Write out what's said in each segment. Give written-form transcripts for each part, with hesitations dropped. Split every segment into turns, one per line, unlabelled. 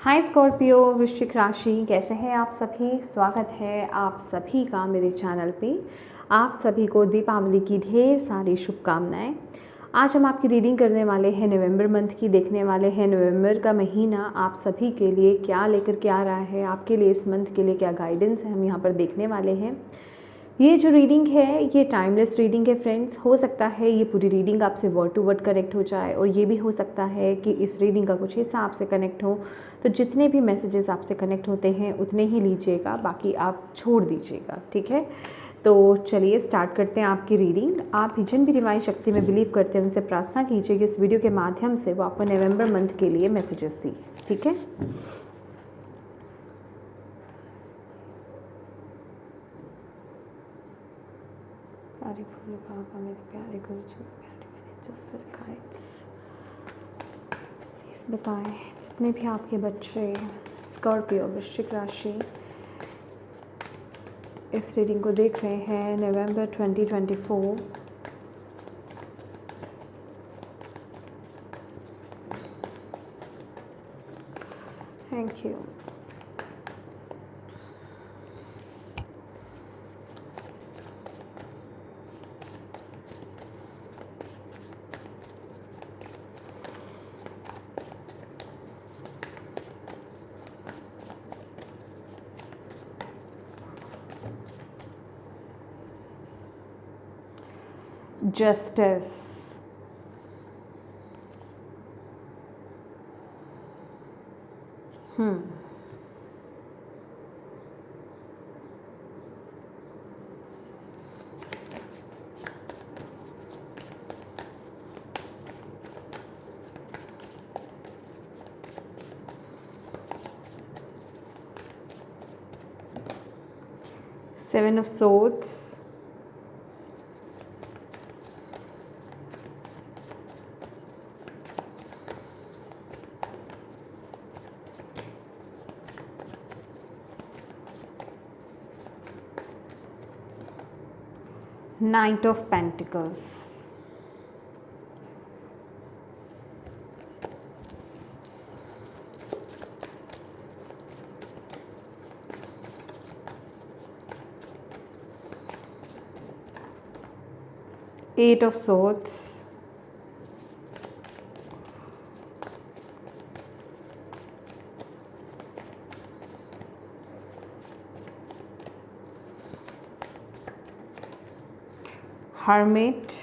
हाय Scorpio वृश्चिक राशि, कैसे हैं आप सभी। स्वागत है आप सभी का मेरे चैनल पे। आप सभी को दीपावली की ढेर सारी शुभकामनाएं। आज हम आपकी रीडिंग करने वाले हैं नवंबर मंथ की, देखने वाले हैं नवंबर का महीना आप सभी के लिए क्या लेकर के आ रहा है, आपके लिए इस मंथ के लिए क्या गाइडेंस है हम यहाँ पर देखने वाले हैं। ये जो रीडिंग है ये टाइमलेस रीडिंग है फ्रेंड्स। हो सकता है ये पूरी रीडिंग आपसे वर्ड टू वर्ड कनेक्ट हो जाए और ये भी हो सकता है कि इस रीडिंग का कुछ हिस्सा आपसे कनेक्ट हो। तो जितने भी मैसेजेस आपसे कनेक्ट होते हैं उतने ही लीजिएगा, बाकी आप छोड़ दीजिएगा, ठीक है। तो चलिए स्टार्ट करते हैं आपकी रीडिंग। आप भी जिन भी डिवाइन शक्ति में बिलीव करते हैं उनसे प्रार्थना कीजिए कि इस वीडियो के माध्यम से वो आपको नवंबर मंथ के लिए मैसेजेस दी, ठीक है। प्यारे भोले बाबा, मेरे प्यारे गुरुजी, प्यारे मैनेजर्स पर गाइड्स, प्लीज़ बताएं जितने भी आपके बच्चे स्कॉर्पियो वृश्चिक राशि इस रीडिंग को देख रहे हैं नवंबर 2024, thank you. Justice, seven of swords, Knight of Pentacles, Eight of Swords, Hermit,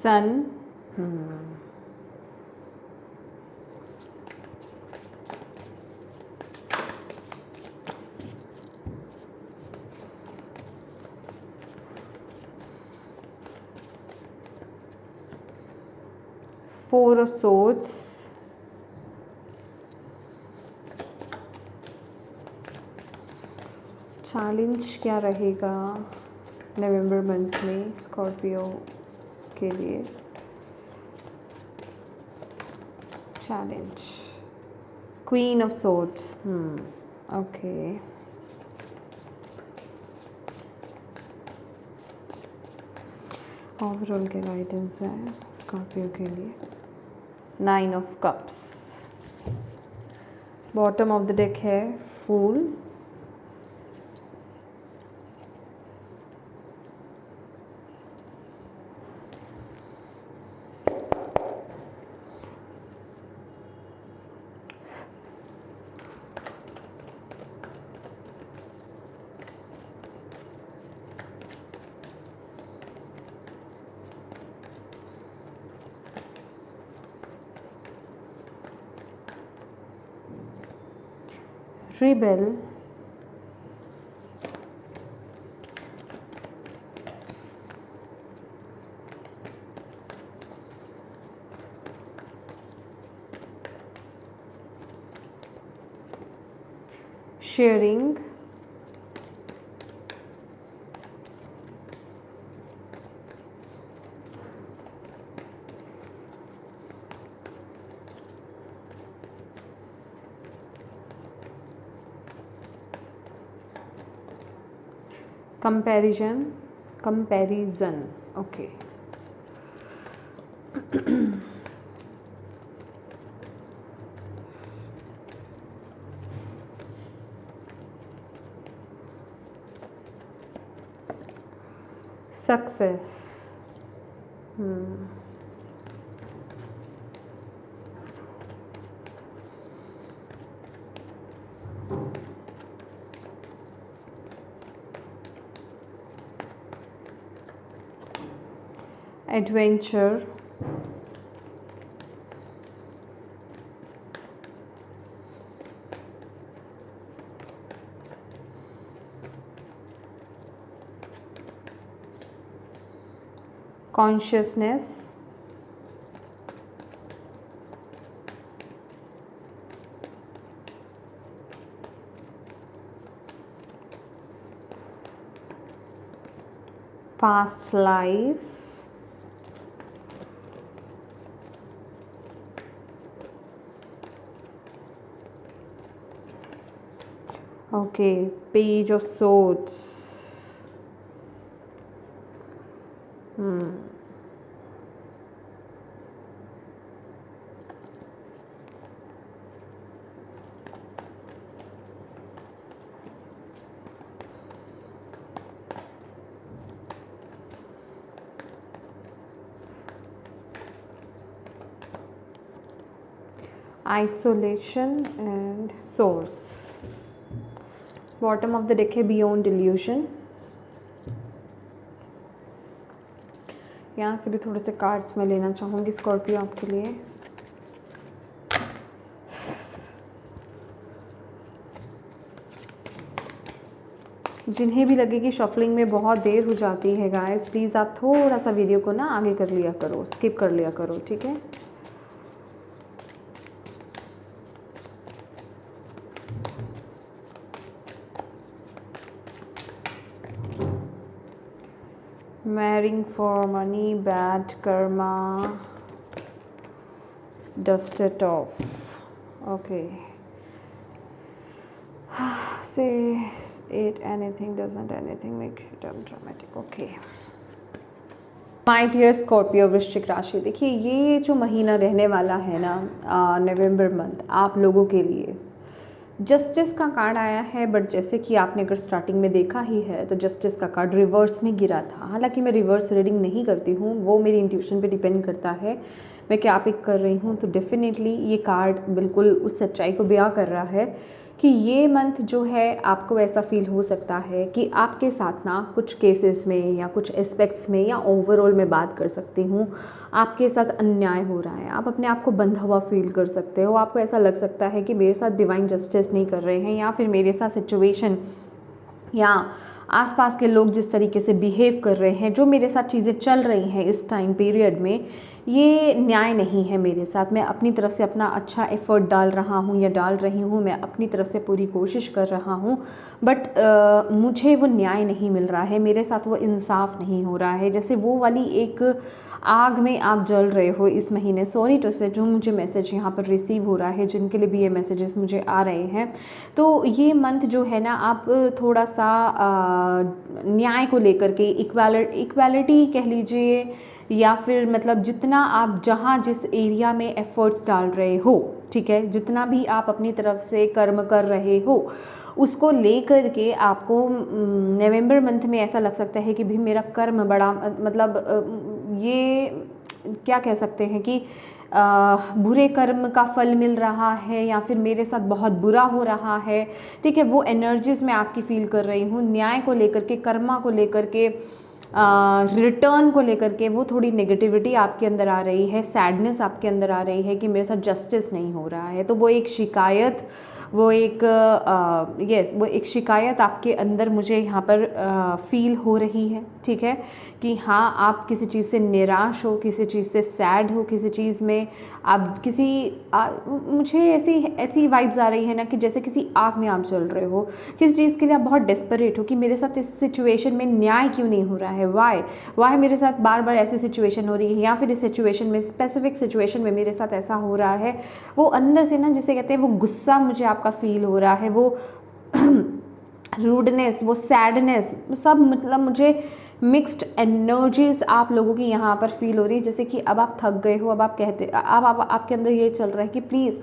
Sun, Four of Swords, challenge क्या रहेगा नवंबर मंथ में स्कॉर्पियो के लिए। Challenge queen of swords, okay. Overall के गाइडेंस है स्कॉर्पियो के लिए। Nine of cups, bottom of the deck है फूल, rebel, sharing, comparison, okay. Success, adventure, consciousness, past lives, okay, page of swords, isolation and source. Bottom of the deck है beyond delusion. यहाँ से भी थोड़े से कार्ड्स मैं लेना चाहूँगी स्कॉर्पियो आपके लिए। जिन्हें भी लगे कि शफलिंग में बहुत देर हो जाती है गाइस, प्लीज़ आप थोड़ा सा वीडियो को ना आगे कर लिया करो, स्किप कर लिया करो, ठीक है। Marrying for money, bad karma, dust it off. Okay. Says it anything, doesn't anything make it dramatic. Okay. My dear Scorpio वृश्चिक राशि, देखिए ये जो महीना रहने वाला है ना, नवंबर मंथ, आप लोगों के लिए जस्टिस का कार्ड आया है। बट जैसे कि आपने अगर स्टार्टिंग में देखा ही है तो जस्टिस का कार्ड रिवर्स में गिरा था। हालांकि मैं रिवर्स रीडिंग नहीं करती हूँ, वो मेरी इंट्यूशन पे डिपेंड करता है मैं क्या पिक कर रही हूँ। तो डेफिनेटली ये कार्ड बिल्कुल उस सच्चाई को बयां कर रहा है कि ये मंथ जो है आपको ऐसा फील हो सकता है कि आपके साथ ना कुछ केसेस में या कुछ एस्पेक्ट्स में या ओवरऑल में बात कर सकती हूँ, आपके साथ अन्याय हो रहा है। आप अपने आप को बंधा हुआ फील कर सकते हो। आपको ऐसा लग सकता है कि मेरे साथ डिवाइन जस्टिस नहीं कर रहे हैं, या फिर मेरे साथ सिचुएशन या आसपास के लोग जिस तरीके से बिहेव कर रहे हैं, जो मेरे साथ चीज़ें चल रही हैं इस टाइम पीरियड में, ये न्याय नहीं है मेरे साथ। मैं अपनी तरफ से अपना अच्छा एफर्ट डाल रहा हूँ या डाल रही हूँ, मैं अपनी तरफ से पूरी कोशिश कर रहा हूँ, बट मुझे वो न्याय नहीं मिल रहा है, मेरे साथ वो इंसाफ नहीं हो रहा है। जैसे वो वाली एक आग में आप जल रहे हो इस महीने। सॉरी टू से जो मुझे मैसेज यहाँ पर रिसीव हो रहा है, जिनके लिए भी ये मैसेजेस मुझे आ रहे हैं, तो ये मंथ जो है ना, आप थोड़ा सा न्याय को लेकर के, इक्वालिटी कह लीजिए, या फिर मतलब जितना आप जहाँ जिस एरिया में एफर्ट्स डाल रहे हो, ठीक है, जितना भी आप अपनी तरफ से कर्म कर रहे हो, उसको लेकर के आपको नवंबर मंथ में ऐसा लग सकता है कि भी मेरा कर्म बड़ा, मतलब ये क्या कह सकते हैं कि बुरे कर्म का फल मिल रहा है, या फिर मेरे साथ बहुत बुरा हो रहा है, ठीक है। वो एनर्जीज मैं आपकी फील कर रही हूँ। न्याय को लेकर के, कर्मा को लेकर के, रिटर्न को लेकर के वो थोड़ी नेगेटिविटी आपके अंदर आ रही है, सैडनेस आपके अंदर आ रही है कि मेरे साथ जस्टिस नहीं हो रहा है। तो वो एक शिकायत, वो एक वो एक शिकायत आपके अंदर मुझे यहाँ पर फील हो रही है, ठीक है, कि हाँ आप किसी चीज़ से निराश हो, किसी चीज़ से सैड हो, किसी चीज़ में आप मुझे ऐसी वाइब्स आ रही है ना कि जैसे किसी आग में आप जल रहे हो, किसी चीज़ के लिए आप बहुत डेस्परेट हो कि मेरे साथ इस सिचुएशन में न्याय क्यों नहीं हो रहा है, वाई मेरे साथ बार बार ऐसी सिचुएशन हो रही है, या फिर इस सिचुएशन में, स्पेसिफिक सिचुएशन में मेरे साथ ऐसा हो रहा है। वो अंदर से ना, जिसे कहते हैं वो गुस्सा मुझे आपका फील हो रहा है, वो रूडनेस, वो सैडनेस, सब मतलब मुझे मिक्स्ड एनर्जीज आप लोगों की यहाँ पर फील हो रही है, जैसे कि अब आप थक गए हो, अब आप कहते अब आपके अंदर ये चल रहा है कि प्लीज़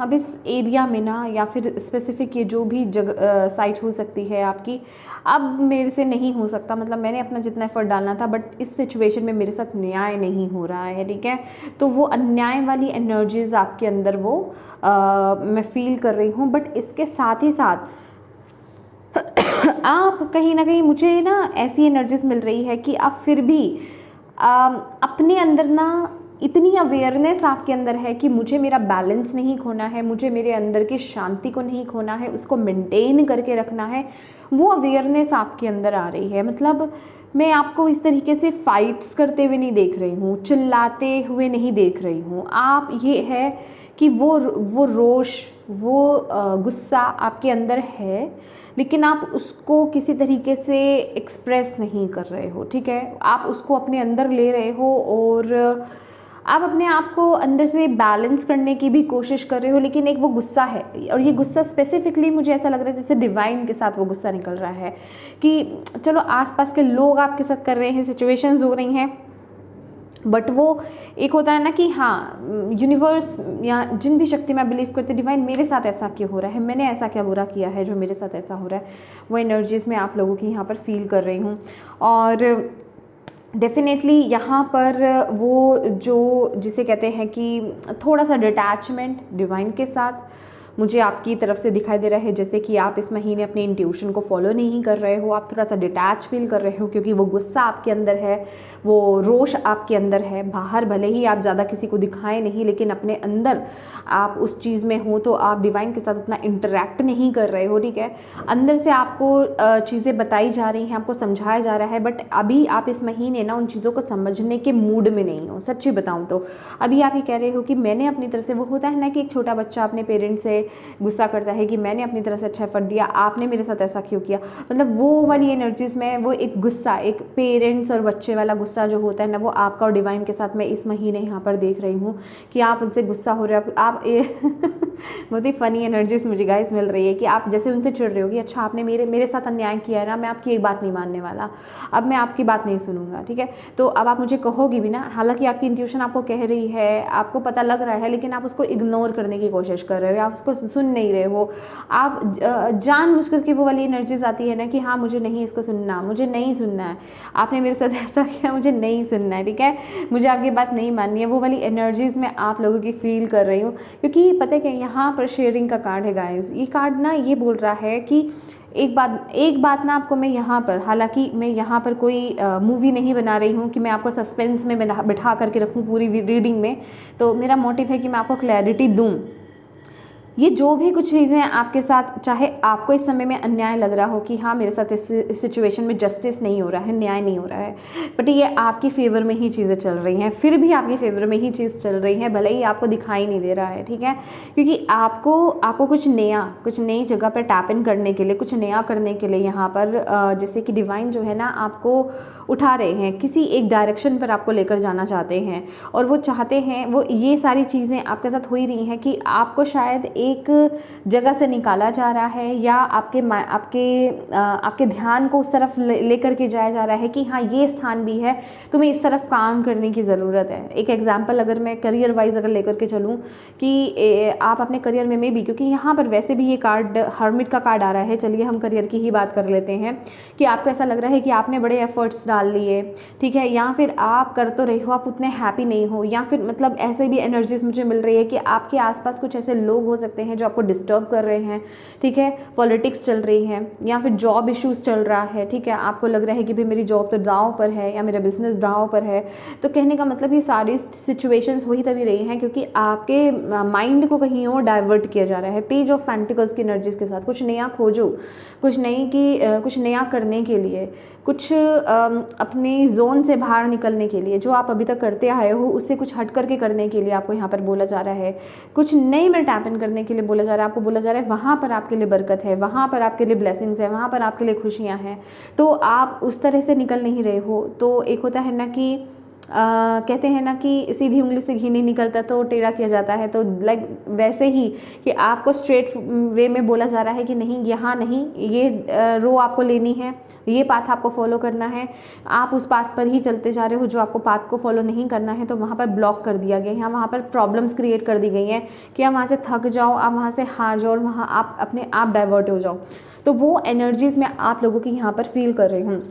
अब इस एरिया में ना, या फिर स्पेसिफिक ये जो भी जगह साइट हो सकती है आपकी, अब मेरे से नहीं हो सकता, मतलब मैंने अपना जितना एफर्ट डालना था बट इस सिचुएशन में मेरे साथ न्याय नहीं हो रहा है, ठीक है। तो वो अन्याय वाली एनर्जीज आपके अंदर वो मैं फील कर रही हूँ। बट इसके साथ ही साथ आप कहीं ना कहीं, मुझे ना ऐसी एनर्जीज मिल रही है कि आप फिर भी अपने अंदर ना इतनी अवेयरनेस आपके अंदर है कि मुझे मेरा बैलेंस नहीं खोना है, मुझे मेरे अंदर की शांति को नहीं खोना है, उसको मेंटेन करके रखना है। वो अवेयरनेस आपके अंदर आ रही है। मतलब मैं आपको इस तरीके से फाइट्स करते हुए नहीं देख रही हूँ, चिल्लाते हुए नहीं देख रही हूँ। आप ये है कि वो रोष, वो गुस्सा आपके अंदर है, लेकिन आप उसको किसी तरीके से एक्सप्रेस नहीं कर रहे हो, ठीक है। आप उसको अपने अंदर ले रहे हो और आप अपने आप को अंदर से बैलेंस करने की भी कोशिश कर रहे हो, लेकिन एक वो गुस्सा है, और ये गुस्सा स्पेसिफिकली मुझे ऐसा लग रहा है जैसे डिवाइन के साथ वो गुस्सा निकल रहा है कि चलो आसपास के लोग आपके साथ कर रहे हैं, सिचुएशंस हो रही हैं, बट वो एक होता है ना कि हाँ, यूनिवर्स या जिन भी शक्ति में बिलीव करते, डिवाइन मेरे साथ ऐसा क्यों हो रहा है, मैंने ऐसा क्या बुरा किया है जो मेरे साथ ऐसा हो रहा है। वो एनर्जीज़ में आप लोगों की यहाँ पर फील कर रही हूँ। और डेफिनेटली यहाँ पर वो जो जिसे कहते हैं कि थोड़ा सा डिटैचमेंट डिवाइन के साथ मुझे आपकी तरफ से दिखाई दे रहा है, जैसे कि आप इस महीने अपने इंट्यूशन को फॉलो नहीं कर रहे हो, आप थोड़ा सा डिटैच फील कर रहे हो, क्योंकि वो गुस्सा आपके अंदर है, वो रोष आपके अंदर है। बाहर भले ही आप ज़्यादा किसी को दिखाएं नहीं, लेकिन अपने अंदर आप उस चीज़ में हो, तो आप डिवाइन के साथ इतना इंटरेक्ट नहीं कर रहे हो, ठीक है। अंदर से आपको चीज़ें बताई जा रही हैं, आपको समझाया जा रहा है, बट अभी आप इस महीने ना उन चीज़ों को समझने के मूड में नहीं हो। सच्ची बताऊँ तो अभी आप ये कह रहे हो कि मैंने अपनी तरफ से, वो होता है ना कि एक छोटा बच्चा अपने पेरेंट्स से गुस्सा करता है कि मैंने अपनी तरफ से अच्छा एफर्ट दिया, आपने मेरे साथ ऐसा क्यों किया। मतलब वो वाली एनर्जीज में वो एक गुस्सा, एक पेरेंट्स और बच्चे वाला गुस्सा जो होता है ना, वो आपका और डिवाइन के साथ मैं इस महीने यहाँ पर देख रही हूँ कि आप उनसे गुस्सा हो रहे हो। आप बहुत ही फ़नी एनर्जीज मुझे गाइस मिल रही है कि आप जैसे उनसे चिढ़ रहे हो कि अच्छा आपने मेरे साथ अन्याय किया है ना, मैं आपकी एक बात नहीं मानने वाला, अब मैं आपकी बात नहीं सुनूंगा, ठीक है। तो अब आप मुझे कहोगी भी ना, हालांकि आपकी इंट्यूशन आपको कह रही है, आपको पता लग रहा है, लेकिन आप उसको इग्नोर करने की कोशिश कर रहे हो, आप उसको सुन नहीं रहे हो। आप जानबूझ करके वो वाली एनर्जीज आती है ना कि हाँ मुझे नहीं इसको सुनना, मुझे नहीं सुनना है, आपने मेरे साथ ऐसा किया, मुझे नहीं सुनना है, ठीक है, मुझे आपकी बात नहीं माननी है। वो वाली एनर्जीज में आप लोगों की फील कर रही हूँ, क्योंकि पता है क्या, यहाँ पर शेयरिंग का कार्ड है गाइस। ये कार्ड ना ये बोल रहा है कि एक बात ना आपको मैं यहाँ पर, हालांकि मैं यहाँ पर कोई मूवी नहीं बना रही हूँ कि मैं आपको सस्पेंस में बिठा करके रखूँ पूरी रीडिंग में, तो मेरा मोटिव है कि मैं आपको क्लैरिटी दूँ। ये जो भी कुछ चीज़ें आपके साथ, चाहे आपको इस समय में अन्याय लग रहा हो कि हाँ मेरे साथ इस सिचुएशन में जस्टिस नहीं हो रहा है, न्याय नहीं हो रहा है, बट ये आपकी फेवर में ही चीज़ें चल रही हैं, फिर भी आपकी फेवर में ही चीज़ चल रही है, भले ही आपको दिखाई नहीं दे रहा है, ठीक है। क्योंकि आपको कुछ नई जगह पर टैप इन करने के लिए, कुछ नया करने के लिए यहाँ पर जैसे कि डिवाइन जो है ना आपको उठा रहे हैं, किसी एक डायरेक्शन पर आपको लेकर जाना चाहते हैं, और वो चाहते हैं, वो ये सारी चीज़ें आपके साथ हो ही रही हैं कि आपको शायद एक जगह से निकाला जा रहा है, या आपके ध्यान को उस तरफ लेकर के जाया जा रहा है कि हाँ ये स्थान भी है, तुम्हें इस तरफ काम करने की ज़रूरत है। एक एग्जाम्पल अगर मैं करियर वाइज अगर लेकर के चलूँ कि आप अपने करियर में भी, क्योंकि यहाँ पर वैसे भी ये कार्ड हर्मिट का कार्ड आ रहा है, चलिए हम करियर की ही बात कर लेते हैं, कि आपको ऐसा लग रहा है कि आपने बड़े एफर्ट्स डाल लिए, ठीक है, या फिर आप कर तो रहे हो, आप उतने हैप्पी नहीं हो, या फिर मतलब ऐसे भी एनर्जीज मुझे मिल रही है कि आपके आसपास कुछ ऐसे लोग हो सकते हैं जो आपको डिस्टर्ब कर रहे हैं, ठीक है, पॉलिटिक्स चल रही है, या फिर जॉब इश्यूज चल रहा है, ठीक है, आपको लग रहा है कि भाई मेरी जॉब तो दांव पर है या मेरा बिजनेस दांव पर है। तो कहने का मतलब ये सारी सिचुएशंस वही तभी रही हैं क्योंकि आपके माइंड को कहीं और डाइवर्ट किया जा रहा है। पेज ऑफ पेंटिकल्स की एनर्जीज के साथ कुछ नया खोजो, कुछ नया करने के लिए, कुछ अपनी जोन से बाहर निकलने के लिए, जो आप अभी तक करते आए हो उससे कुछ हट करके करने के लिए आपको यहाँ पर बोला जा रहा है, कुछ नई में टैप इन करने के लिए बोला जा रहा है। आपको बोला जा रहा है वहाँ पर आपके लिए बरकत है, वहाँ पर आपके लिए ब्लेसिंग्स है, वहाँ पर आपके लिए खुशियाँ हैं, तो आप उस तरह से निकल नहीं रहे हो। तो एक होता है ना कि कहते हैं ना कि सीधी उंगली से घी नहीं निकलता तो टेढ़ा किया जाता है, तो लाइक वैसे ही कि आपको स्ट्रेट वे में बोला जा रहा है कि नहीं, यहाँ नहीं, ये रो आपको लेनी है, ये पाथ आपको फॉलो करना है। आप उस पाथ पर ही चलते जा रहे हो जो आपको पाथ को फॉलो नहीं करना है, तो वहाँ पर ब्लॉक कर दिया गया है, वहाँ पर प्रॉब्लम्स क्रिएट कर दी गई हैं कि आप वहाँ से थक जाओ, आप वहाँ से हार जाओ और वहाँ आप अपने आप डाइवर्ट हो जाओ। तो वो एनर्जीज़ मैं आप लोगों की यहाँ पर फील कर रही हूँ।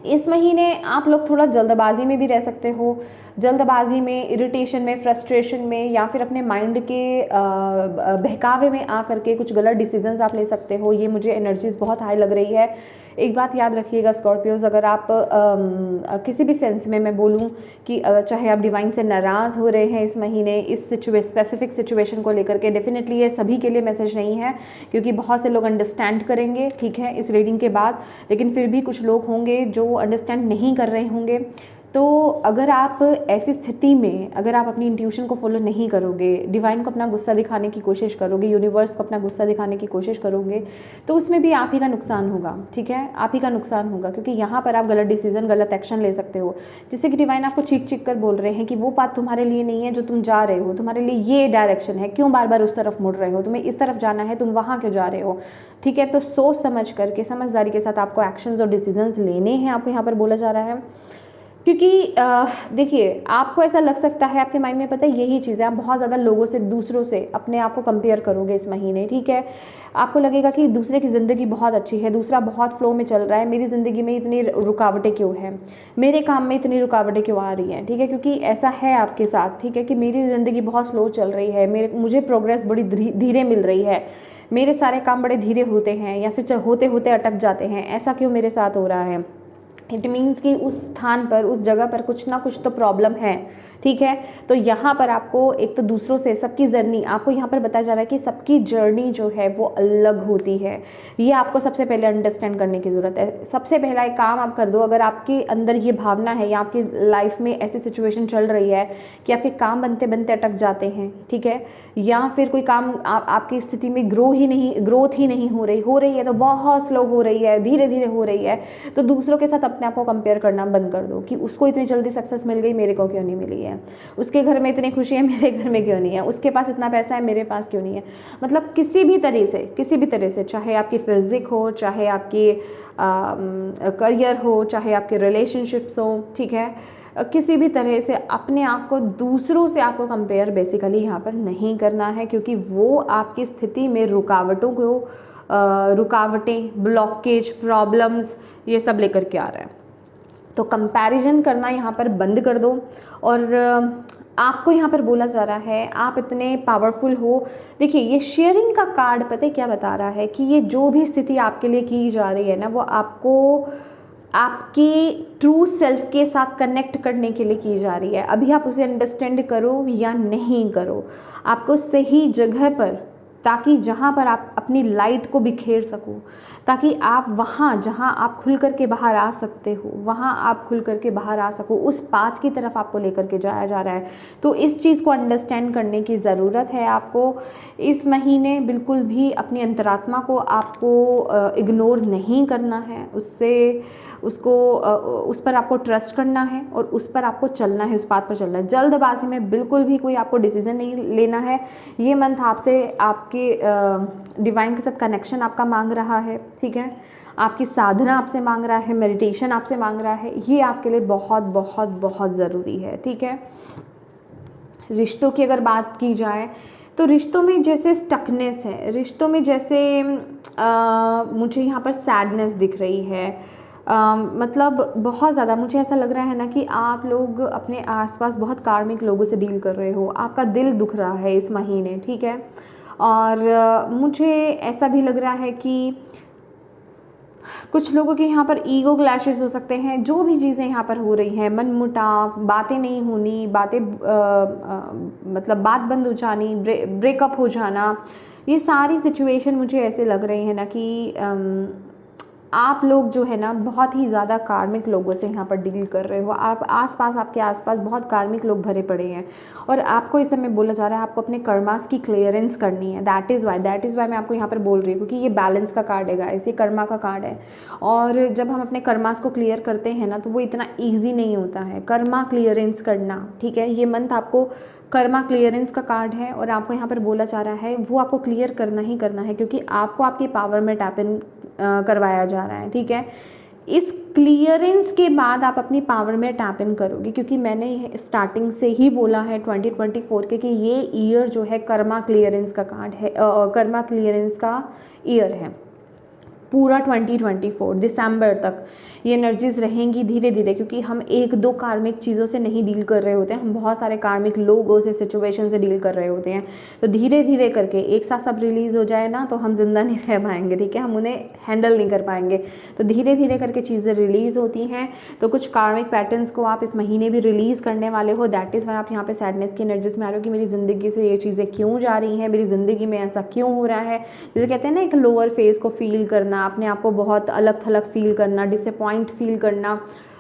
इस महीने आप लोग थोड़ा जल्दबाजी में भी रह सकते हो, जल्दबाजी में, इरिटेशन में, फ्रस्ट्रेशन में, या फिर अपने माइंड के बहकावे में आ करके कुछ गलत डिसीजंस आप ले सकते हो। ये मुझे एनर्जीज़ बहुत हाई लग रही है। एक बात याद रखिएगा स्कॉर्पियोज, अगर आप किसी भी सेंस में मैं बोलूँ कि चाहे आप डिवाइन से नाराज़ हो रहे हैं इस महीने इस स्पेसिफिक सिचुएशन को लेकर के, डेफिनेटली ये सभी के लिए मैसेज नहीं है, क्योंकि बहुत से लोग अंडरस्टैंड करेंगे, ठीक है, इस रीडिंग के बाद, लेकिन फिर भी कुछ लोग होंगे जो अंडरस्टैंड नहीं कर रहे होंगे। तो अगर आप ऐसी स्थिति में, अगर आप अपनी इंट्यूशन को फॉलो नहीं करोगे, डिवाइन को अपना गुस्सा दिखाने की कोशिश करोगे, यूनिवर्स को अपना गुस्सा दिखाने की कोशिश करोगे, तो उसमें भी आप ही का नुकसान होगा, ठीक है, आप ही का नुकसान होगा, क्योंकि यहाँ पर आप गलत डिसीजन, गलत एक्शन ले सकते हो, जिससे कि डिवाइन आपको चीख चीख कर बोल रहे हैं कि वो बात तुम्हारे लिए नहीं है जो तुम जा रहे हो, तुम्हारे लिए ये डायरेक्शन है, क्यों बार बार उस तरफ मुड़ रहे हो, तुम्हें इस तरफ जाना है, तुम वहाँ क्यों जा रहे हो, ठीक है। तो सोच समझ करके, समझदारी के साथ आपको एक्शंस और डिसीजंस लेने हैं, आपको यहाँ पर बोला जा रहा है। क्योंकि देखिए, आपको ऐसा लग सकता है, आपके माइंड में पता है यही चीज़ है, आप बहुत ज़्यादा लोगों से, दूसरों से अपने आप को कंपेयर करोगे इस महीने, ठीक है। आपको लगेगा कि दूसरे की ज़िंदगी बहुत अच्छी है, दूसरा बहुत फ्लो में चल रहा है, मेरी ज़िंदगी में इतनी रुकावटें क्यों हैं, मेरे काम में इतनी रुकावटें क्यों आ रही हैं, ठीक है, क्योंकि ऐसा है आपके साथ, ठीक है, कि मेरी ज़िंदगी बहुत स्लो चल रही है, मुझे प्रोग्रेस बड़ी धीरे मिल रही है, मेरे सारे काम बड़े धीरे होते हैं, या फिर होते होते अटक जाते हैं, ऐसा क्यों मेरे साथ हो रहा है। इट मीन्स कि उस स्थान पर, उस जगह पर कुछ ना कुछ तो प्रॉब्लम है, ठीक है। तो यहाँ पर आपको एक तो दूसरों से, सबकी जर्नी, आपको यहाँ पर बताया जा रहा है कि सबकी जर्नी जो है वो अलग होती है, ये आपको सबसे पहले अंडरस्टैंड करने की ज़रूरत है। सबसे पहला एक काम आप कर दो, अगर आपके अंदर ये भावना है या आपकी लाइफ में ऐसी सिचुएशन चल रही है कि आपके काम बनते बनते अटक जाते हैं, ठीक है, या फिर कोई काम आपकी स्थिति में ग्रोथ ही नहीं हो रही है, तो बहुत स्लो हो रही है, धीरे धीरे हो रही है, तो दूसरों के साथ अपने आप को कंपेयर करना बंद कर दो कि उसको इतनी जल्दी सक्सेस मिल गई, मेरे को क्यों नहीं मिली है, उसके घर में इतनी खुशी है, मेरे घर में क्यों नहीं है, उसके पास इतना पैसा है, मेरे पास क्यों नहीं है। मतलब किसी भी तरह से, चाहे आपकी फिजिक हो, चाहे आपकी करियर हो, चाहे आपके रिलेशनशिप्स हो, ठीक है, किसी भी तरह से अपने आप को दूसरों से आपको कंपेयर बेसिकली यहाँ पर नहीं करना है, क्योंकि वो आपकी स्थिति में रुकावटें, ब्लॉकेज, प्रॉब्लम्स, ये सब लेकर के आ रहा है। तो कंपैरिजन करना यहाँ पर बंद कर दो। और आपको यहाँ पर बोला जा रहा है आप इतने पावरफुल हो। देखिए, ये शेयरिंग का कार्ड पता है क्या बता रहा है कि ये जो भी स्थिति आपके लिए की जा रही है ना, वो आपको आपकी ट्रू सेल्फ के साथ कनेक्ट करने के लिए की जा रही है। अभी आप उसे अंडरस्टैंड करो या नहीं करो, आपको सही जगह पर, ताकि जहाँ पर आप अपनी लाइट को बिखेर सको, ताकि आप वहाँ जहाँ आप खुल कर के बाहर आ सकते हो, वहाँ आप खुल कर के बाहर आ सको, उस पाथ की तरफ आपको लेकर के जाया जा रहा है। तो इस चीज़ को अंडरस्टैंड करने की ज़रूरत है आपको। इस महीने बिल्कुल भी अपनी अंतरात्मा को आपको इग्नोर नहीं करना है, उस पर आपको ट्रस्ट करना है और उस पर आपको चलना है, उस पाथ पर चलना है। जल्दबाजी में बिल्कुल भी कोई आपको डिसीजन नहीं लेना है। ये मंथ आपसे, आपके डिवाइन के साथ कनेक्शन आपका मांग रहा है, ठीक है, आपकी साधना आपसे मांग रहा है, मेडिटेशन आपसे मांग रहा है, ये आपके लिए बहुत बहुत बहुत ज़रूरी है, ठीक है। रिश्तों की अगर बात की जाए तो रिश्तों में जैसे स्टकनेस है, रिश्तों में जैसे मुझे यहाँ पर सैडनेस दिख रही है। मतलब बहुत ज़्यादा मुझे ऐसा लग रहा है ना कि आप लोग अपने आसपास बहुत कार्मिक लोगों से डील कर रहे हो, आपका दिल दुख रहा है इस महीने, ठीक है। और मुझे ऐसा भी लग रहा है कि कुछ लोगों के यहाँ पर ईगो क्लैशेस हो सकते हैं। जो भी चीज़ें यहाँ पर हो रही हैं, मनमुटाव, बातें नहीं होनी, मतलब बात बंद हो जानी, ब्रेकअप हो जाना, ये सारी सिचुएशन मुझे ऐसे लग रही है ना कि आप लोग जो है ना बहुत ही ज़्यादा कार्मिक लोगों से यहाँ पर डील कर रहे हो। आप आसपास, आपके आसपास बहुत कार्मिक लोग भरे पड़े हैं और आपको इस समय बोला जा रहा है आपको अपने कर्मास की क्लियरेंस करनी है। दैट इज़ वाई मैं आपको यहाँ पर बोल रही हूँ, क्योंकि ये बैलेंस का कार्ड है गाइस, ये कर्मा का कार्ड है। और जब हम अपने कर्मास को क्लियर करते हैं ना तो वो इतना ईजी नहीं होता है कर्मा क्लियरेंस करना, ठीक है। ये मंथ आपको कर्मा क्लियरेंस का कार्ड है और आपको यहाँ पर बोला जा रहा है वो आपको क्लियर करना ही करना है, क्योंकि आपको आपकी पावर में टैप इन करवाया जा रहा है, ठीक है। इस क्लियरेंस के बाद आप अपनी पावर में टैप इन करोगे, क्योंकि मैंने स्टार्टिंग से ही बोला है 2024 के कि ये ईयर जो है कर्मा क्लियरेंस का कार्ड है, कर्मा क्लियरेंस का ईयर है। पूरा 2024 दिसंबर तक ये एनर्जीज़ रहेंगी धीरे धीरे, क्योंकि हम एक दो कार्मिक चीज़ों से नहीं डील कर रहे होते हैं, हम बहुत सारे कार्मिक लोगों से, सिचुएशन से डील कर रहे होते हैं। तो धीरे धीरे करके एक साथ सब रिलीज़ हो जाए ना तो हम जिंदा नहीं रह पाएंगे, ठीक है, हम उन्हें हैंडल नहीं कर पाएंगे। तो धीरे धीरे करके चीज़ें रिलीज़ होती हैं। तो कुछ कार्मिक पैटर्न्स को आप इस महीने भी रिलीज़ करने वाले हो। दैट इज़ वाई आप यहाँ पे सैडनेस की एनर्जीज में आ रहे हो कि मेरी ज़िंदगी से ये चीज़ें क्यों जा रही हैं, मेरी ज़िंदगी में ऐसा क्यों हो रहा है। जैसे कहते हैं ना एक लोअर फेज को फील करना, अपने आप को बहुत अलग थलग फील करना, डिसअपॉइंट फील करना,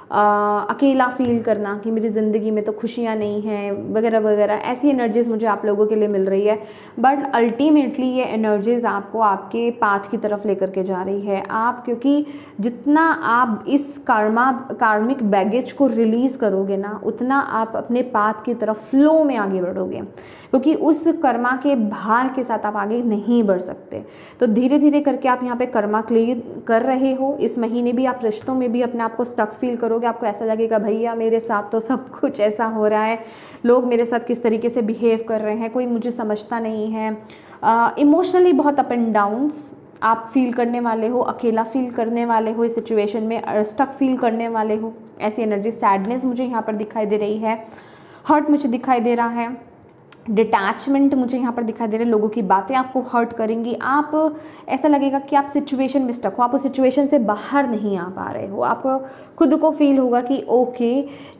अकेला फील करना कि मेरी ज़िंदगी में तो खुशियाँ नहीं हैं वगैरह वगैरह, ऐसी एनर्जीज़ मुझे आप लोगों के लिए मिल रही है। बट अल्टीमेटली ये एनर्जीज़ आपको आपके पाथ की तरफ लेकर के जा रही है। आप क्योंकि जितना आप इस कार्मिक बैगेज को रिलीज़ करोगे ना उतना आप अपने पाथ की तरफ फ्लो में आगे बढ़ोगे, क्योंकि उस कर्मा के भार के साथ आप आगे नहीं बढ़ सकते। तो धीरे धीरे करके आप यहाँ पे कर्मा क्लियर कर रहे हो। इस महीने भी आप रिश्तों में भी अपने आप को स्टक फील करोगे, आपको ऐसा लगेगा भैया मेरे साथ तो सब कुछ ऐसा हो रहा है, लोग मेरे साथ किस तरीके से बिहेव कर रहे हैं, कोई मुझे समझता नहीं है। इमोशनली बहुत अप एंड डाउन्स आप फील करने वाले हो, अकेला फील करने वाले हो, इस सिचुएशन में स्टक फील करने वाले हो, ऐसी एनर्जी। सैडनेस मुझे यहाँ पर दिखाई दे रही है, हर्ट मुझे दिखाई दे रहा है, डिटैचमेंट मुझे यहाँ पर दिखाई दे रहे हैं। लोगों की बातें आपको हर्ट करेंगी, आप ऐसा लगेगा कि आप सिचुएशन में स्टक हो, आप उस सिचुएशन से बाहर नहीं आ पा रहे हो। आपको खुद को फील होगा कि ओके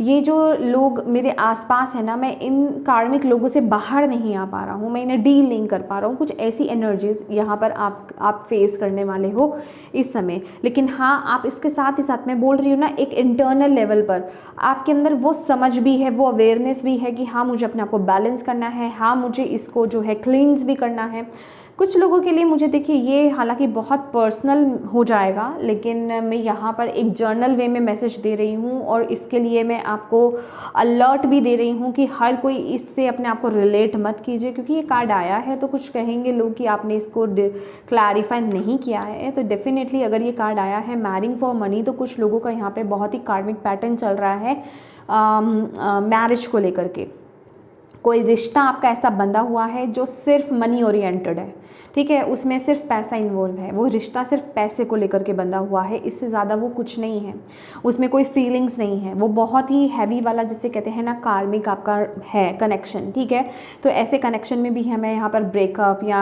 ये जो लोग मेरे आसपास है ना, मैं इन कार्मिक लोगों से बाहर नहीं आ पा रहा हूँ, मैं इन्हें डील नहीं कर पा रहा हूँ। कुछ ऐसी एनर्जीज यहाँ पर आप फेस करने वाले हो इस समय। लेकिन हाँ, आप इसके साथ ही साथ मैं बोल रही हूँ ना, एक इंटरनल लेवल पर आपके अंदर वो समझ भी है, वो अवेयरनेस भी है कि हाँ मुझे अपने आप को बैलेंस करना है, हाँ मुझे इसको जो है क्लींस भी करना है। कुछ लोगों के लिए मुझे देखिए ये हालांकि बहुत पर्सनल हो जाएगा, लेकिन मैं यहाँ पर एक जर्नल वे में मैसेज दे रही हूँ और इसके लिए मैं आपको अलर्ट भी दे रही हूँ कि हर कोई इससे अपने आप को रिलेट मत कीजिए, क्योंकि ये कार्ड आया है तो कुछ कहेंगे लोग कि आपने इसको क्लैरिफाई नहीं किया है। तो डेफिनेटली अगर ये कार्ड आया है मैरिंग फॉर मनी, तो कुछ लोगों का यहाँ पर बहुत ही कार्मिक पैटर्न चल रहा है मैरिज को लेकर के। कोई रिश्ता आपका ऐसा बंधा हुआ है जो सिर्फ मनी ओरिएंटेड है, ठीक है, उसमें सिर्फ पैसा इन्वॉल्व है, वो रिश्ता सिर्फ पैसे को लेकर के बंधा हुआ है, इससे ज़्यादा वो कुछ नहीं है, उसमें कोई फीलिंग्स नहीं है, वो बहुत ही हैवी वाला जिसे कहते हैं ना कार्मिक आपका है कनेक्शन, ठीक है। तो ऐसे कनेक्शन में भी हमें यहाँ पर ब्रेकअप या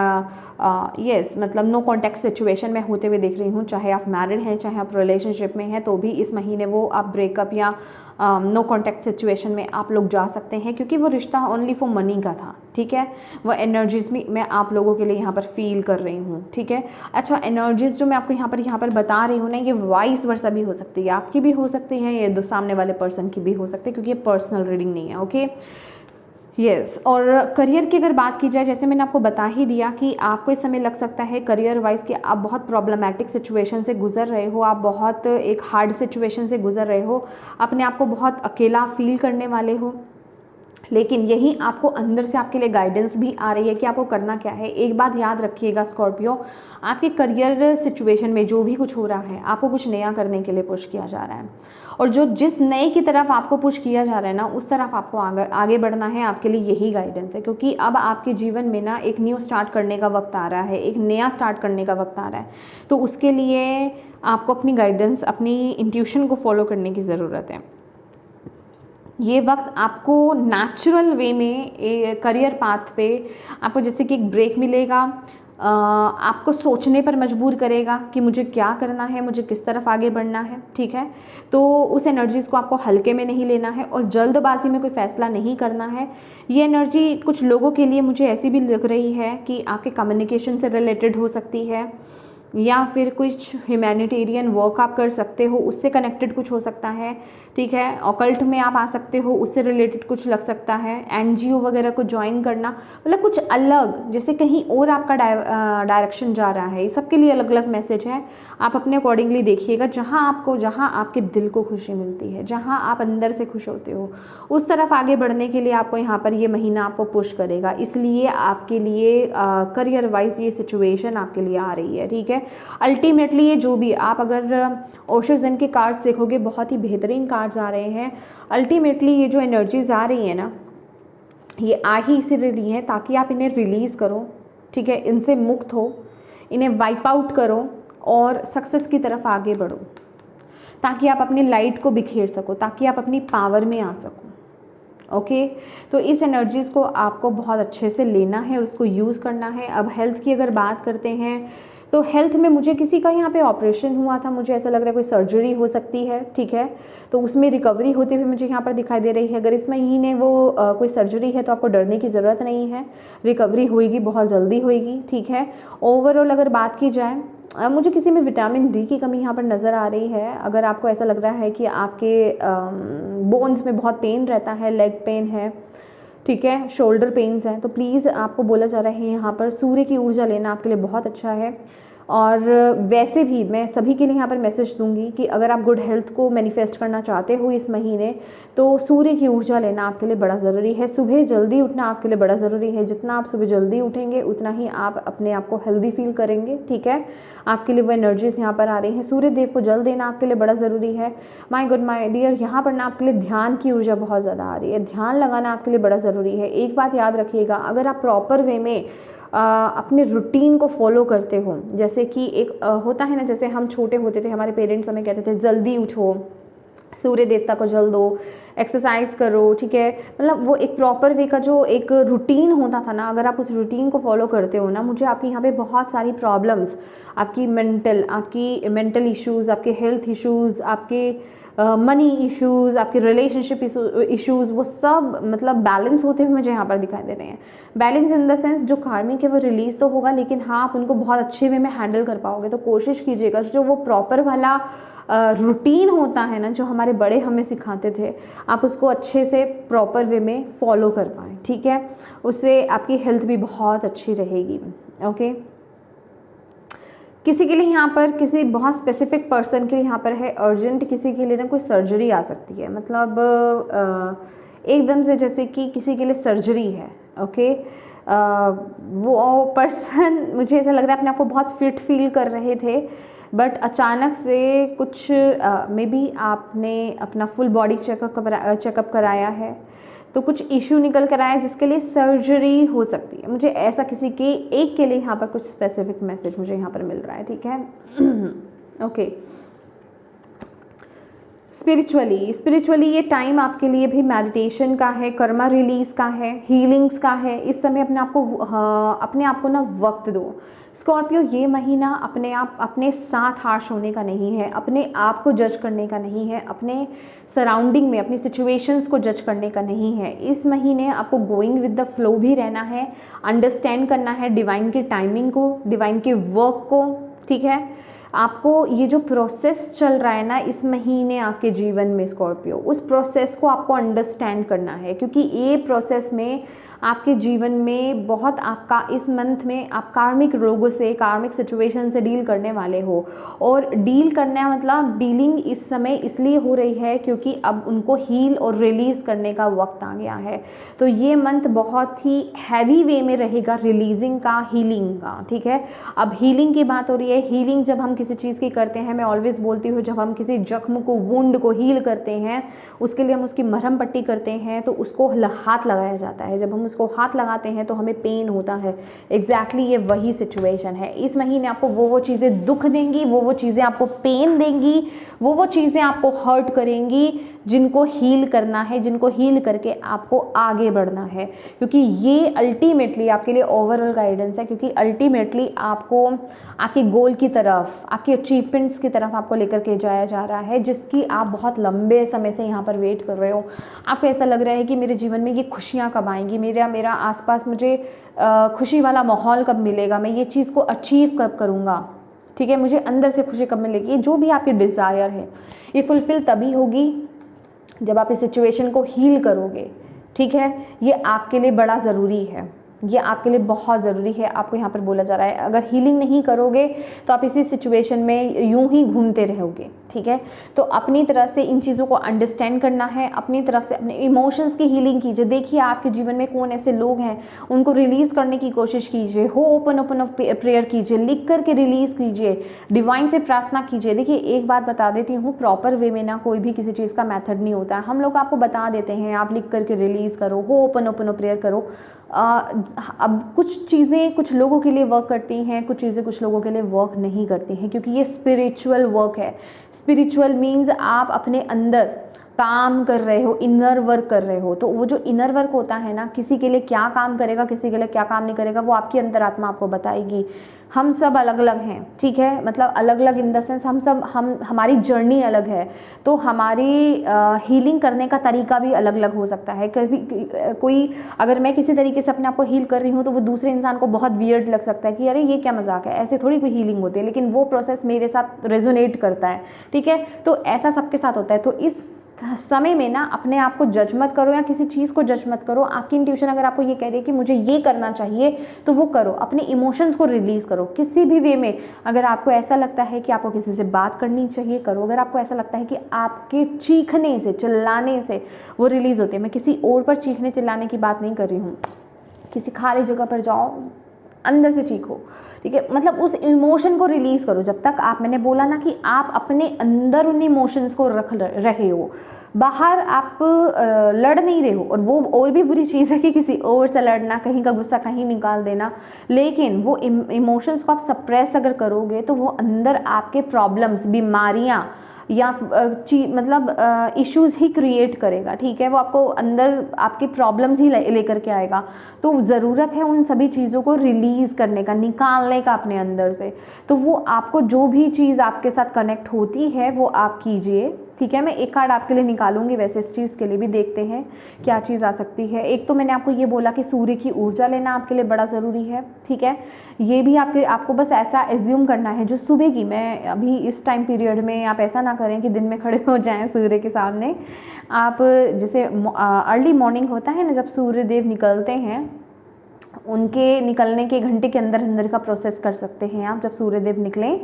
यस मतलब नो कॉन्टैक्ट सिचुएशन में होते हुए देख रही हूँ। चाहे आप मैरिड हैं, चाहे आप रिलेशनशिप में हैं, तो भी इस महीने वो आप ब्रेकअप या नो कॉन्टैक्ट सिचुएशन में आप लोग जा सकते हैं, क्योंकि वो रिश्ता ओनली फॉर मनी का था, ठीक है। वो एनर्जीज भी मैं आप लोगों के लिए यहाँ पर फील कर रही हूँ, ठीक है। अच्छा, एनर्जीज जो मैं आपको यहाँ पर बता रही हूँ ना, ये वाइस वर्सा भी हो सकती है, आपकी भी हो सकती है, ये सामने वाले पर्सन की भी हो सकती है, क्योंकि ये पर्सनल रीडिंग नहीं है, ओके। यस और करियर की अगर बात की जाए, जैसे मैंने आपको बता ही दिया कि आपको इस समय लग सकता है करियर वाइज कि आप बहुत प्रॉब्लमैटिक सिचुएशन से गुजर रहे हो, आप बहुत एक हार्ड सिचुएशन से गुजर रहे हो, अपने आप को बहुत अकेला फील करने वाले हो। लेकिन यही आपको अंदर से आपके लिए गाइडेंस भी आ रही है कि आपको करना क्या है। एक बात याद रखिएगा स्कॉर्पियो, आपके करियर सिचुएशन में जो भी कुछ हो रहा है, आपको कुछ नया करने के लिए पुश किया जा रहा है, और जो जिस नए की तरफ आपको पुश किया जा रहा है ना, उस तरफ आपको आगे बढ़ना है। आपके लिए यही गाइडेंस है, क्योंकि अब आपके जीवन में ना एक न्यू स्टार्ट करने का वक्त आ रहा है, एक नया स्टार्ट करने का वक्त आ रहा है। तो उसके लिए आपको अपनी गाइडेंस, अपनी इंट्यूशन को फॉलो करने की ज़रूरत है। ये वक्त आपको नेचुरल वे में करियर पाथ पे आपको जैसे कि एक ब्रेक मिलेगा, आपको सोचने पर मजबूर करेगा कि मुझे क्या करना है, मुझे किस तरफ आगे बढ़ना है, ठीक है। तो उस एनर्जीज़ को आपको हल्के में नहीं लेना है और जल्दबाजी में कोई फ़ैसला नहीं करना है। ये एनर्जी कुछ लोगों के लिए मुझे ऐसी भी लग रही है कि आपके कम्युनिकेशन से रिलेटेड हो सकती है, या फिर कुछ ह्यूमैनिटेरियन वर्क आप कर सकते हो, उससे कनेक्टेड कुछ हो सकता है, ठीक है। ऑकल्ट में आप आ सकते हो, उससे रिलेटेड कुछ लग सकता है। एनजीओ वगैरह को ज्वाइन करना, मतलब कुछ अलग, जैसे कहीं और आपका डायरेक्शन जा रहा है। ये सबके लिए अलग अलग मैसेज है, आप अपने अकॉर्डिंगली देखिएगा। जहाँ आपके दिल को खुशी मिलती है, जहाँ आप अंदर से खुश होते हो, उस तरफ आगे बढ़ने के लिए आपको यहाँ पर ये महीना आपको पुश करेगा। इसलिए आपके लिए करियर वाइज ये सिचुएशन आपके लिए आ रही है, ठीक है। अल्टीमेटली ये जो भी आप अगर ओशो ज़ेन के कार्ड्स देखोगे, बहुत ही बेहतरीन कार्ड्स आ रहे हैं। अल्टीमेटली ये जो एनर्जीज आ रही हैं ना, ये आ ही इसीलिए रही हैं ताकि आप इन्हें रिलीज़ करो, ठीक है, इनसे मुक्त हो, इन्हें वाइप आउट करो और सक्सेस की तरफ आगे बढ़ो, ताकि आप अपनी लाइट को बिखेर सको, ताकि आप अपनी पावर में आ सको। ओके, तो इस एनर्जीज़ को आपको बहुत अच्छे से लेना है और उसको यूज़ करना है। अब हेल्थ की अगर बात करते हैं तो हेल्थ में मुझे किसी का यहाँ पे ऑपरेशन हुआ था, मुझे ऐसा लग रहा है कोई सर्जरी हो सकती है, ठीक है। तो उसमें रिकवरी होती हुई मुझे यहाँ पर दिखाई दे रही है। अगर इस महीने वो कोई सर्जरी है तो आपको डरने की ज़रूरत नहीं है, रिकवरी होएगी, बहुत जल्दी होएगी, ठीक है। ओवरऑल अगर बात की जाए, मुझे किसी में विटामिन डी की कमी यहाँ पर नज़र आ रही है। अगर आपको ऐसा लग रहा है कि आपके बोन्स में बहुत पेन रहता है, लेग पेन है, ठीक है, शोल्डर पेन्स हैं, तो प्लीज़ आपको बोला जा रहा है यहाँ पर सूर्य की ऊर्जा लेना आपके लिए बहुत अच्छा है। और वैसे भी मैं सभी के लिए यहाँ पर मैसेज दूंगी कि अगर आप गुड हेल्थ को मैनिफेस्ट करना चाहते हो इस महीने, तो सूर्य की ऊर्जा लेना आपके लिए बड़ा ज़रूरी है। सुबह जल्दी उठना आपके लिए बड़ा ज़रूरी है। जितना आप सुबह जल्दी उठेंगे उतना ही आप अपने आप को हेल्दी फील करेंगे, ठीक है। आपके लिए वो एनर्जीज यहाँ पर आ रही हैं। सूर्य देव को जल देना आपके लिए बड़ा ज़रूरी है। माय गुड माय डियर, यहाँ पर ना आपके लिए ध्यान की ऊर्जा बहुत ज़्यादा आ रही है। ध्यान लगाना आपके लिए बड़ा ज़रूरी है। एक बात याद रखिएगा, अगर आप प्रॉपर वे में अपने रूटीन को फॉलो करते हो, जैसे कि एक होता है ना, जैसे हम छोटे होते थे, हमारे पेरेंट्स हमें कहते थे जल्दी उठो, सूर्य देवता को जल दो, एक्सरसाइज करो, ठीक है। मतलब वो एक प्रॉपर वे का जो एक रूटीन होता था ना, अगर आप उस रूटीन को फॉलो करते हो ना, मुझे आपकी यहाँ पे बहुत सारी प्रॉब्लम्स, आपकी मेंटल इश्यूज़, आपके हेल्थ इश्यूज़, आपके मनी इश्यूज़, आपके रिलेशनशिप इश्यूज़, वो सब मतलब बैलेंस होते हुए मुझे यहाँ पर दिखाई दे रहे हैं। बैलेंस इन द सेंस जो कार्मिक है वो रिलीज़ तो होगा, लेकिन हाँ आप उनको बहुत अच्छे वे में हैंडल कर पाओगे। तो कोशिश कीजिएगा जो वो प्रॉपर वाला रूटीन होता है ना, जो हमारे बड़े हमें सिखाते थे, आप उसको अच्छे से प्रॉपर वे में फॉलो कर पाएँ, ठीक है। उससे आपकी हेल्थ भी बहुत अच्छी रहेगी। ओके, किसी के लिए यहाँ पर किसी बहुत स्पेसिफिक पर्सन के लिए यहाँ पर है अर्जेंट, किसी के लिए ना कोई सर्जरी आ सकती है, मतलब एकदम से जैसे कि किसी के लिए सर्जरी है। ओके, वो पर्सन मुझे ऐसा लग रहा है अपने आप को बहुत फिट फील कर रहे थे, बट अचानक से कुछ मे बी आपने अपना फुल बॉडी चेकअप कराया है, तो कुछ इश्यू निकल कर आया जिसके लिए सर्जरी हो सकती है। मुझे ऐसा किसी के एक के लिए यहाँ पर कुछ स्पेसिफिक मैसेज मुझे यहाँ पर मिल रहा है, ठीक है। ओके, स्पिरिचुअली ये टाइम आपके लिए भी मेडिटेशन का है, कर्मा रिलीज का है, हीलिंग्स का है। इस समय अपने आप को ना वक्त दो। स्कॉर्पियो, ये महीना अपने साथ हार्श होने का नहीं है, अपने आप को जज करने का नहीं है, अपने सराउंडिंग में अपनी सिचुएशंस को जज करने का नहीं है। इस महीने आपको गोइंग विद द फ्लो भी रहना है, अंडरस्टैंड करना है डिवाइन की टाइमिंग को, डिवाइन के वर्क को, ठीक है। आपको ये जो प्रोसेस चल रहा है ना इस महीने आपके जीवन में स्कॉर्पियो, उस प्रोसेस को आपको अंडरस्टैंड करना है, क्योंकि ये प्रोसेस में आपके जीवन में बहुत आपका इस मंथ में आप कार्मिक रोगों से, कार्मिक सिचुएशन से डील करने वाले हो। और डील करना मतलब डीलिंग इस समय इसलिए हो रही है क्योंकि अब उनको हील और रिलीज़ करने का वक्त आ गया है। तो ये मंथ बहुत ही हैवी वे में रहेगा रिलीजिंग का, हीलिंग का, ठीक है। अब हीलिंग की बात हो रही है। हीलिंग जब हम किसी चीज़ की करते हैं, मैं ऑलवेज बोलती हूँ, जब हम किसी जख्म को, वुंड को हील करते हैं, उसके लिए हम उसकी मरहम पट्टी करते हैं, तो उसको हाथ लगाया जाता है। जब हम उसको हाथ लगाते हैं तो हमें पेन होता है। एग्जैक्टली ये वही सिचुएशन है। इस महीने आपको वो चीज़ें दुख देंगी, वो चीज़ें आपको पेन देंगी, वो चीज़ें आपको हर्ट करेंगी जिनको हील करना है, जिनको हील करके आपको आगे बढ़ना है। क्योंकि ये अल्टीमेटली आपके लिए ओवरऑल गाइडेंस है, क्योंकि अल्टीमेटली आपको आपके गोल की तरफ, आपके अचीवमेंट्स की तरफ आपको लेकर के जाया जा रहा है, जिसकी आप बहुत लंबे समय से यहाँ पर वेट कर रहे हो। आपको ऐसा लग रहा है कि मेरे जीवन में ये खुशियाँ कब आएंगी, मेरा आसपास मुझे खुशी वाला माहौल कब मिलेगा, मैं ये चीज़ को अचीव कब करूँगा, ठीक है। मुझे अंदर से खुशी कब मिलेगी, जो भी आपकी डिज़ायर है ये फुलफ़िल तभी होगी जब आप इस सिचुएशन को हील करोगे, ठीक है। ये आपके लिए बड़ा ज़रूरी है, ये आपके लिए बहुत ज़रूरी है। आपको यहाँ पर बोला जा रहा है अगर हीलिंग नहीं करोगे तो आप इसी सिचुएशन में यूं ही घूमते रहोगे, ठीक है। तो अपनी तरफ से इन चीज़ों को अंडरस्टैंड करना है, अपनी तरफ से अपने इमोशंस की हीलिंग कीजिए। देखिए आपके जीवन में कौन ऐसे लोग हैं, उनको रिलीज़ करने की कोशिश कीजिए। हो ओपन प्रेयर कीजिए, लिख करके रिलीज़ कीजिए, डिवाइन से प्रार्थना कीजिए। देखिए एक बात बता देती हूँ, प्रॉपर वे में ना कोई भी किसी चीज़ का मेथड नहीं होता है। हम लोग आपको बता देते हैं आप लिख करके रिलीज़ करो, हो ओपन प्रेयर करो। अब कुछ चीज़ें कुछ लोगों के लिए वर्क करती हैं, कुछ चीज़ें कुछ लोगों के लिए वर्क नहीं करती हैं, क्योंकि ये स्पिरिचुअल वर्क है। स्पिरिचुअल मीन्स आप अपने अंदर काम कर रहे हो, इनर वर्क कर रहे हो। तो वो जो इनर वर्क होता है ना, किसी के लिए क्या काम करेगा, किसी के लिए क्या काम नहीं करेगा, वो आपकी अंतरात्मा आपको बताएगी। हम सब अलग अलग हैं, ठीक है, मतलब अलग अलग इन द सेंस हमारी जर्नी अलग है, तो हमारी हीलिंग करने का तरीका भी अलग अलग हो सकता है। कभी कोई अगर मैं किसी तरीके से अपने आप को हील कर रही हूँ तो वो दूसरे इंसान को बहुत वियर्ड लग सकता है कि अरे ये क्या मजाक है, ऐसे थोड़ी कोई हीलिंग होती है, लेकिन वो प्रोसेस मेरे साथ रेजोनेट करता है, ठीक है। तो ऐसा सबके साथ होता है। तो इस समय में ना अपने आप को जज मत करो या किसी चीज़ को जज मत करो। आपकी इंट्यूशन अगर आपको ये कह रही है कि मुझे ये करना चाहिए तो वो करो, अपने इमोशंस को रिलीज़ करो किसी भी वे में। अगर आपको ऐसा लगता है कि आपको किसी से बात करनी चाहिए, करो। अगर आपको ऐसा लगता है कि आपके चीखने से, चिल्लाने से वो रिलीज़ होती है, मैं किसी और पर चीखने चिल्लाने की बात नहीं कर रही हूँ, किसी खाली जगह पर जाओ, अंदर से चीखो, ठीक है, मतलब उस इमोशन को रिलीज़ करो। जब तक आप, मैंने बोला ना कि आप अपने अंदर उन इमोशंस को रख रहे हो, बाहर आप लड़ नहीं रहे हो। और वो और भी बुरी चीज़ है कि किसी और से लड़ना, कहीं का गुस्सा कहीं निकाल देना, लेकिन वो इमोशंस को आप सप्रेस अगर करोगे तो वो अंदर आपके प्रॉब्लम्स, बीमारियाँ या मतलब इश्यूज़ ही क्रिएट करेगा, ठीक है। वो आपको अंदर आपकी प्रॉब्लम्स ही लेकर के आएगा। तो ज़रूरत है उन सभी चीज़ों को रिलीज़ करने का, निकालने का अपने अंदर से। तो वो आपको जो भी चीज़ आपके साथ कनेक्ट होती है वो आप कीजिए, ठीक है। मैं एक कार्ड आपके लिए निकालूंगी, वैसे इस चीज़ के लिए भी देखते हैं क्या चीज़ आ सकती है। एक तो मैंने आपको ये बोला कि सूर्य की ऊर्जा लेना आपके लिए बड़ा ज़रूरी है, ठीक है। ये भी आपको बस ऐसा एज्यूम करना है जो सुबह की, मैं अभी इस टाइम पीरियड में आप ऐसा ना करें कि दिन में खड़े हो जाएं सूर्य के सामने। आप जैसे अर्ली मॉर्निंग होता है ना, जब सूर्य देव निकलते हैं, उनके निकलने के घंटे के अंदर अंदर का प्रोसेस कर सकते हैं आप। जब सूर्य देव निकलें,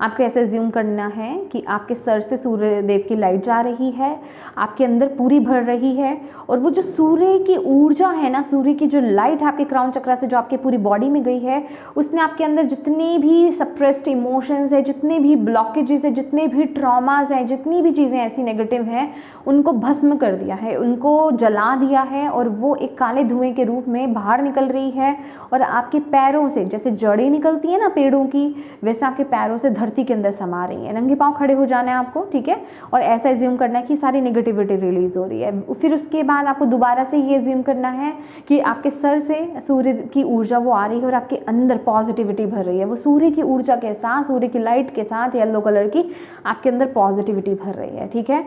आपको ऐसे ज्यूम करना है कि आपके सर से सूर्य देव की लाइट जा रही है, आपके अंदर पूरी भर रही है, और वो जो सूर्य की ऊर्जा है ना, सूर्य की जो लाइट है आपके क्राउन चक्र से जो आपके पूरी बॉडी में गई है, उसने आपके अंदर जितने भी सप्रेस्ड इमोशंस है, जितने भी ब्लॉकेजेस है, जितने भी ट्रॉमाज हैं, जितनी भी चीज़ें ऐसी नेगेटिव हैं, उनको भस्म कर दिया है, उनको जला दिया है, और वो एक काले धुएं के रूप में बाहर निकल रही है। और आपके पैरों से जैसे जड़ें निकलती है ना पेड़ों की, वैसे आपके पैरों से धरती के अंदर समा रही है। नंगे पांव खड़े हो जाना है आपको, ठीक है, और ऐसा एज्यूम करना है कि सारी नेगेटिविटी रिलीज हो रही है। फिर उसके बाद आपको दोबारा से ये एज्यूम करना है कि आपके सर से सूर्य की ऊर्जा वो आ रही है और आपके अंदर पॉजिटिविटी भर रही है। वो सूर्य की ऊर्जा के साथ, सूर्य की लाइट के साथ, येलो कलर की आपके अंदर पॉजिटिविटी भर रही है, ठीक है।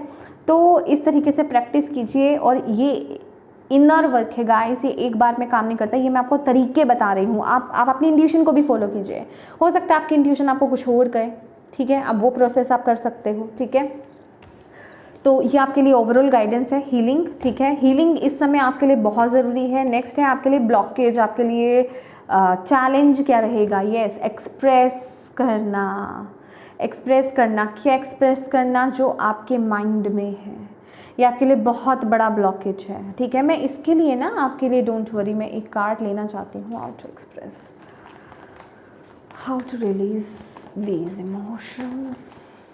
तो इस तरीके से प्रैक्टिस कीजिए। और ये इनर वर्क है गाइस, ये एक बार में काम नहीं करता, ये मैं आपको तरीके बता रही हूँ। आप अपनी इंट्यूशन को भी फॉलो कीजिए। हो सकता है आपकी इंट्यूशन आपको कुछ और कहे, ठीक है, अब वो प्रोसेस आप कर सकते हो, ठीक है। तो ये आपके लिए ओवरऑल गाइडेंस है हीलिंग, ठीक है। हीलिंग इस समय आपके लिए बहुत ज़रूरी है। नेक्स्ट है आपके लिए ब्लॉकेज, आपके लिए चैलेंज क्या रहेगा। यस, एक्सप्रेस करना। क्या एक्सप्रेस करना? जो आपके माइंड में है, ये आपके लिए बहुत बड़ा ब्लॉकेज है, ठीक है। मैं इसके लिए ना आपके लिए, डोंट वरी, मैं एक कार्ड लेना चाहती हूँ। How to express, how to release these emotions.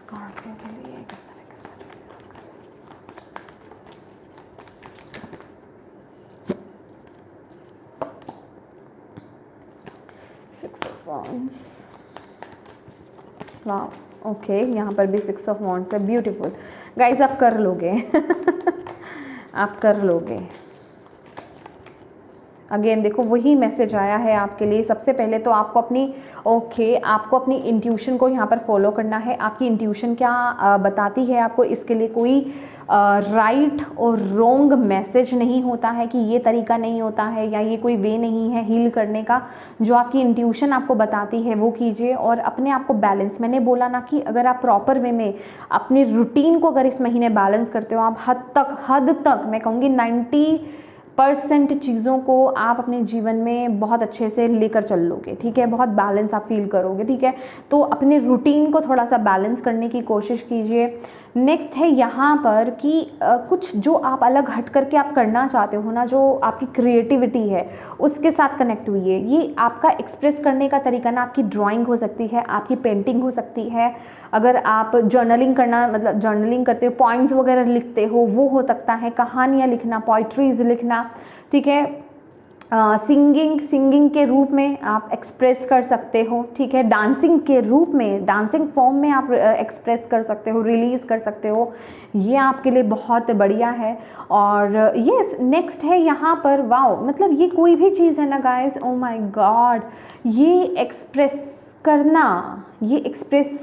Card के लिए किस तरह से रिलीज करें। 6 ऑफ वॉन्ड्स, वाह, ओके, यहाँ पर भी 6 ऑफ वॉन्ड्स है, ब्यूटीफुल। गाइस आप कर लोगे आप कर लोगे। अगेन देखो वही मैसेज आया है आपके लिए। सबसे पहले तो आपको आपको अपनी इंट्यूशन को यहाँ पर फॉलो करना है। आपकी इंट्यूशन क्या बताती है आपको, इसके लिए कोई राइट और रोंग मैसेज नहीं होता है कि ये तरीका नहीं होता है या ये कोई वे नहीं है हील करने का। जो आपकी इंट्यूशन आपको बताती है वो कीजिए और अपने आप को बैलेंस, मैंने बोला ना कि अगर आप प्रॉपर वे में अपने रूटीन को अगर इस महीने बैलेंस करते हो, आप हद तक मैं कहूँगी 90% चीज़ों को आप अपने जीवन में बहुत अच्छे से लेकर चल लोगे, ठीक है, बहुत बैलेंस आप फील करोगे, ठीक है। तो अपने रूटीन को थोड़ा सा बैलेंस करने की कोशिश कीजिए। नेक्स्ट है यहाँ पर कि कुछ जो आप अलग हट करके आप करना चाहते हो ना, जो आपकी क्रिएटिविटी है उसके साथ कनेक्ट हुई है। ये आपका एक्सप्रेस करने का तरीका ना आपकी ड्राइंग हो सकती है, आपकी पेंटिंग हो सकती है, अगर आप जर्नलिंग करना मतलब जर्नलिंग करते हो, पॉइंट्स वगैरह लिखते हो वो हो सकता है, कहानियाँ लिखना, पोइट्रीज लिखना, ठीक है। सिंगिंग के रूप में आप एक्सप्रेस कर सकते हो, ठीक है। डांसिंग के रूप में, डांसिंग फॉर्म में आप एक्सप्रेस कर सकते हो, रिलीज़ कर सकते हो, ये आपके लिए बहुत बढ़िया है। और यस, नेक्स्ट है यहाँ पर, वाओ, मतलब ये कोई भी चीज़ है ना गाइस, ओ माय गॉड, ये एक्सप्रेस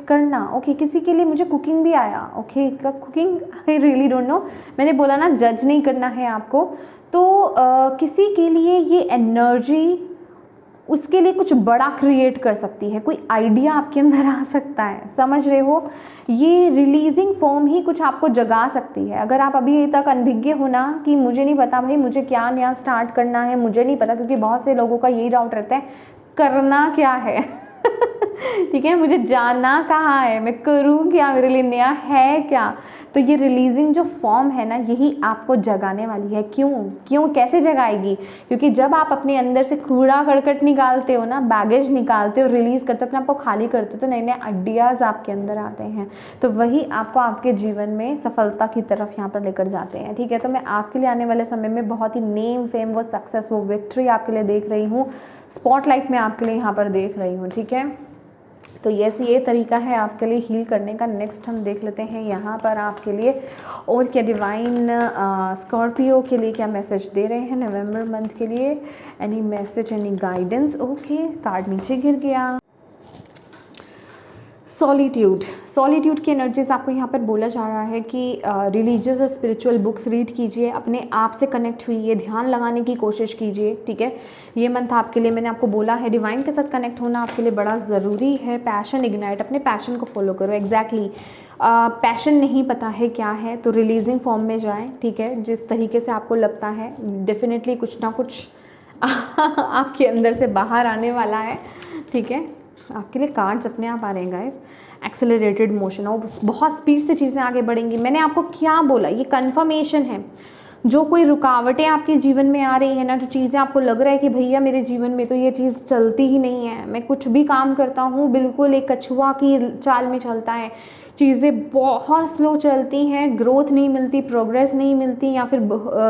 करना, ओके। किसी के लिए मुझे कुकिंग भी आया, okay, cooking I really don't know, मैंने बोला ना जज नहीं करना है आपको। तो किसी के लिए ये एनर्जी उसके लिए कुछ बड़ा क्रिएट कर सकती है, कोई आइडिया आपके अंदर आ सकता है, समझ रहे हो। ये रिलीजिंग फॉर्म ही कुछ आपको जगा सकती है। अगर आप अभी तक अनभिज्ञ हो ना कि मुझे नहीं पता भाई मुझे क्या नया स्टार्ट करना है, मुझे नहीं पता, क्योंकि बहुत से लोगों का यही डाउट रहता है करना क्या है ठीक है, मुझे जाना कहाँ है, मैं करूँ क्या, मेरे लिए नया है क्या। तो ये रिलीजिंग जो फॉर्म है ना, यही आपको जगाने वाली है। क्यों कैसे जगाएगी, क्योंकि जब आप अपने अंदर से कूड़ा करकट निकालते हो ना, बैगेज निकालते हो, रिलीज करते हो, अपने आप को खाली करते हो, तो नए नए आइडियाज़ आपके अंदर आते हैं। तो वही आपको आपके जीवन में सफलता की तरफ यहाँ पर लेकर जाते हैं, ठीक है। तो मैं आपके लिए आने वाले समय में बहुत ही नेम, फेम, वो सक्सेस, वो विक्ट्री आपके लिए देख रही हूँ, स्पॉटलाइट में आपके लिए यहाँ पर देख रही हूँ, ठीक है। तो ये तरीका है आपके लिए हील करने का। नेक्स्ट हम देख लेते हैं यहाँ पर आपके लिए और क्या डिवाइन स्कॉर्पियो के लिए क्या मैसेज दे रहे हैं नवंबर मंथ के लिए। Any message, any guidance, okay, card नीचे गिर गया। सॉलिट्यूड की एनर्जीज आपको यहाँ पर बोला जा रहा है कि रिलीजियस और स्पिरिचुअल बुक्स रीड कीजिए, अपने आप से कनेक्ट हुई है, ध्यान लगाने की कोशिश कीजिए, ठीक है। ये मंथ आपके लिए, मैंने आपको बोला है, डिवाइन के साथ कनेक्ट होना आपके लिए बड़ा ज़रूरी है। पैशन इग्नाइट, अपने पैशन को फॉलो करो, एग्जैक्टली पैशन नहीं पता है क्या है तो रिलीजिंग फॉर्म में जाएँ, ठीक है। जिस तरीके से आपको लगता है डेफिनेटली कुछ ना कुछ आपके अंदर से बाहर आने वाला है, ठीक है। आपके लिए कार्ड्स अपने आप आ रहे हैं गाइस। एक्सेलरेटेड मोशन, और बहुत स्पीड से चीज़ें आगे बढ़ेंगी। मैंने आपको क्या बोला, ये कंफर्मेशन है। जो कोई रुकावटें आपके जीवन में आ रही है ना, जो चीज़ें आपको लग रहा है कि भैया मेरे जीवन में तो ये चीज़ चलती ही नहीं है, मैं कुछ भी काम करता हूँ बिल्कुल एक कछुआ की चाल में चलता है, चीज़ें बहुत स्लो चलती हैं, ग्रोथ नहीं मिलती, प्रोग्रेस नहीं मिलती, या फिर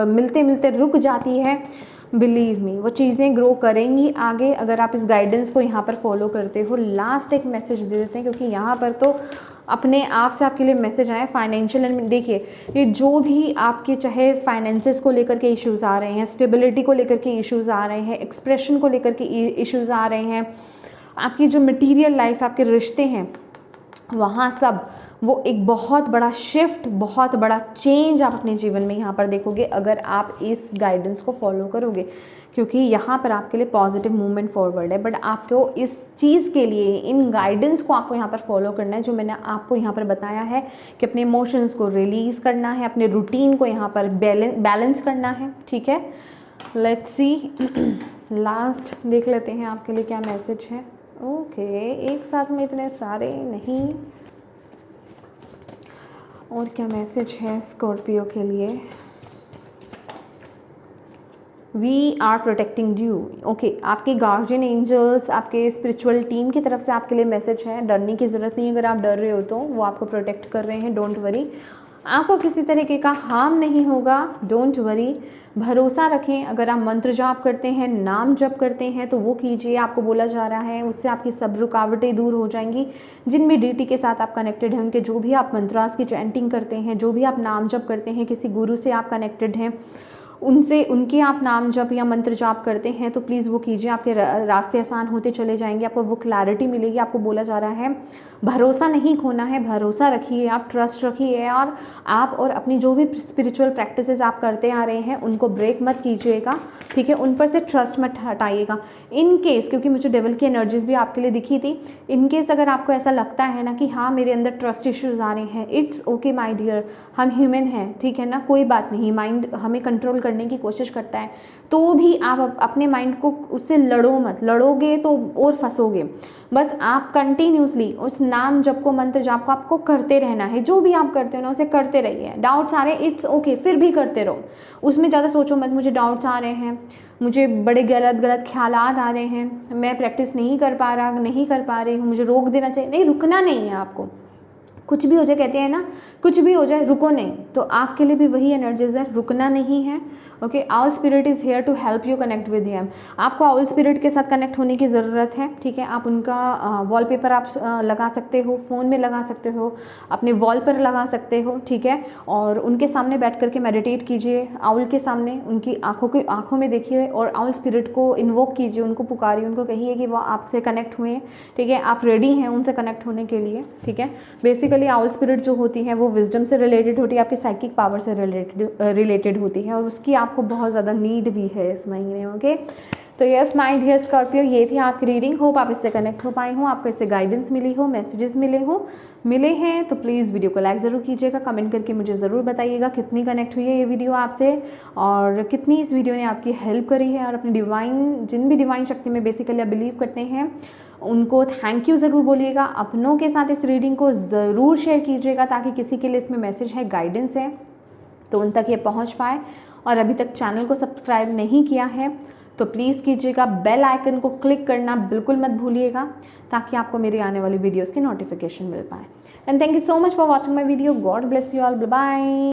मिलते मिलते रुक जाती है, बिलीव मी वो चीज़ें ग्रो करेंगी आगे अगर आप इस गाइडेंस को यहाँ पर फॉलो करते हो। लास्ट एक मैसेज दे देते हैं, क्योंकि यहाँ पर तो अपने आप से आपके लिए मैसेज आए फाइनेंशियल एंड, देखिए ये जो भी आपके चाहे फाइनेंसेस को लेकर के इश्यूज़ आ रहे हैं, स्टेबिलिटी को लेकर के इश्यूज़ आ रहे हैं, एक्सप्रेशन को लेकर के इश्यूज़ आ रहे हैं, आपकी जो मटीरियल लाइफ, आपके रिश्ते हैं, वहाँ सब वो एक बहुत बड़ा शिफ्ट, बहुत बड़ा चेंज आप अपने जीवन में यहाँ पर देखोगे अगर आप इस गाइडेंस को फॉलो करोगे, क्योंकि यहाँ पर आपके लिए पॉजिटिव मूवमेंट फॉरवर्ड है। बट आपको इस चीज़ के लिए इन गाइडेंस को आपको यहाँ पर फॉलो करना है, जो मैंने आपको यहाँ पर बताया है कि अपने इमोशंस को रिलीज़ करना है, अपने रूटीन को यहाँ पर बैलेंस करना है, ठीक है। लेट्स सी लास्ट देख लेते हैं आपके लिए क्या मैसेज है। ओके, एक साथ में इतने सारे नहीं, और क्या मैसेज है स्कॉर्पियो के लिए। We are protecting you, okay. आपके गार्जियन एंजल्स, आपके स्पिरिचुअल टीम की तरफ से आपके लिए मैसेज है। डरने की ज़रूरत नहीं, अगर आप डर रहे हो तो वो आपको प्रोटेक्ट कर रहे हैं, डोंट वरी। आपको किसी तरीके का हार्म नहीं होगा, डोंट वरी। भरोसा रखें, अगर आप मंत्र जाप करते हैं, नाम जप करते हैं तो वो कीजिए, आपको बोला जा रहा है, उससे आपकी सब रुकावटें दूर हो जाएंगी। जिन भी डीटी के साथ आप कनेक्टेड हैं, उनके जो भी आप मंत्रास की चैंटिंग करते हैं, जो भी आप नाम जप करते हैं, किसी गुरु से आप कनेक्टेड हैं, उनसे उनके आप नाम जप या मंत्र जाप करते हैं तो प्लीज़ वो कीजिए, आपके रास्ते आसान होते चले जाएंगे, आपको वो क्लैरिटी मिलेगी। आपको बोला जा रहा है भरोसा नहीं खोना है, भरोसा रखिए, आप ट्रस्ट रखिए, और आप और अपनी जो भी स्पिरिचुअल प्रैक्टिसेस आप करते आ रहे हैं उनको ब्रेक मत कीजिएगा, ठीक है, उन पर से ट्रस्ट मत हटाइएगा। इन केस, क्योंकि मुझे डेविल की एनर्जीज भी आपके लिए दिखी थी, इन केस अगर आपको ऐसा लगता है ना कि हाँ मेरे अंदर ट्रस्ट इश्यूज आ रहे हैं, इट्स ओके माय डियर, हम ह्यूमन हैं, ठीक है ना, कोई बात नहीं, माइंड हमें कंट्रोल करने की कोशिश करता है, तो भी आप अपने माइंड को उससे लड़ो मत, लड़ोगे तो और फंसोगे। बस आप कंटिन्यूसली उस नाम जप को, मंत्र जाप को आपको करते रहना है, जो भी आप करते हो ना उसे करते रहिए। डाउट्स आ रहे हैं, इट्स ओके, फिर भी करते रहो, उसमें ज़्यादा सोचो मत मुझे डाउट्स आ रहे हैं, मुझे बड़े गलत ख्यालात आ रहे हैं, मैं प्रैक्टिस नहीं कर पा रहा, नहीं कर पा रही हूँ, मुझे रोक देना चाहिए। नहीं, रुकना नहीं है आपको, कुछ भी हो जाए, कहते हैं ना कुछ भी हो जाए रुको नहीं, तो आपके लिए भी वही एनर्जीज है, रुकना नहीं है। Okay, owl spirit is here to help you connect with him. आपको आउल स्पिरिट के साथ कनेक्ट होने की ज़रूरत है, ठीक है। आप उनका वॉलपेपर आप लगा सकते हो, फ़ोन में लगा सकते हो, अपने वॉल पर लगा सकते हो, ठीक है, और उनके सामने बैठ करके मेडिटेट कीजिए, आउल के सामने उनकी आँखों में देखिए और आउल स्पिरिट को इन्वोक कीजिए, उनको पुकारिए, उनको कहिए कि वो आपसे कनेक्ट हुए, ठीक है, आप रेडी हैं उनसे कनेक्ट होने के लिए, ठीक है। बेसिकली आउल स्पिरिट जो होती है वो विजडम से रिलेटेड होती है, आपकी साइकिक पावर से रिलेटेड होती है, और उसकी आपको बहुत ज़्यादा नीड भी है इस महीने। ओके, तो यस माय डियर स्कॉर्पियो, ये थी आपकी रीडिंग। होप आप इससे कनेक्ट हो पाए हो, आपको इससे गाइडेंस मिली हो, मैसेजेस मिले हैं तो प्लीज़ वीडियो को लाइक ज़रूर कीजिएगा, कमेंट करके मुझे ज़रूर बताइएगा कितनी कनेक्ट हुई है ये वीडियो आपसे, और कितनी इस वीडियो ने आपकी हेल्प करी है, और अपनी जिन भी डिवाइन शक्ति में बेसिकली आप बिलीव करते हैं उनको थैंक यू ज़रूर बोलिएगा। अपनों के साथ इस रीडिंग को ज़रूर शेयर कीजिएगा ताकि किसी के लिए इसमें मैसेज है, गाइडेंस है, तो उन तक ये पहुंच पाए। और अभी तक चैनल को सब्सक्राइब नहीं किया है तो प्लीज़ कीजिएगा, बेल आइकन को क्लिक करना बिल्कुल मत भूलिएगा ताकि आपको मेरी आने वाली वीडियोज़ की नोटिफिकेशन मिल पाए। And thank you so much for watching my video. God bless you all, bye.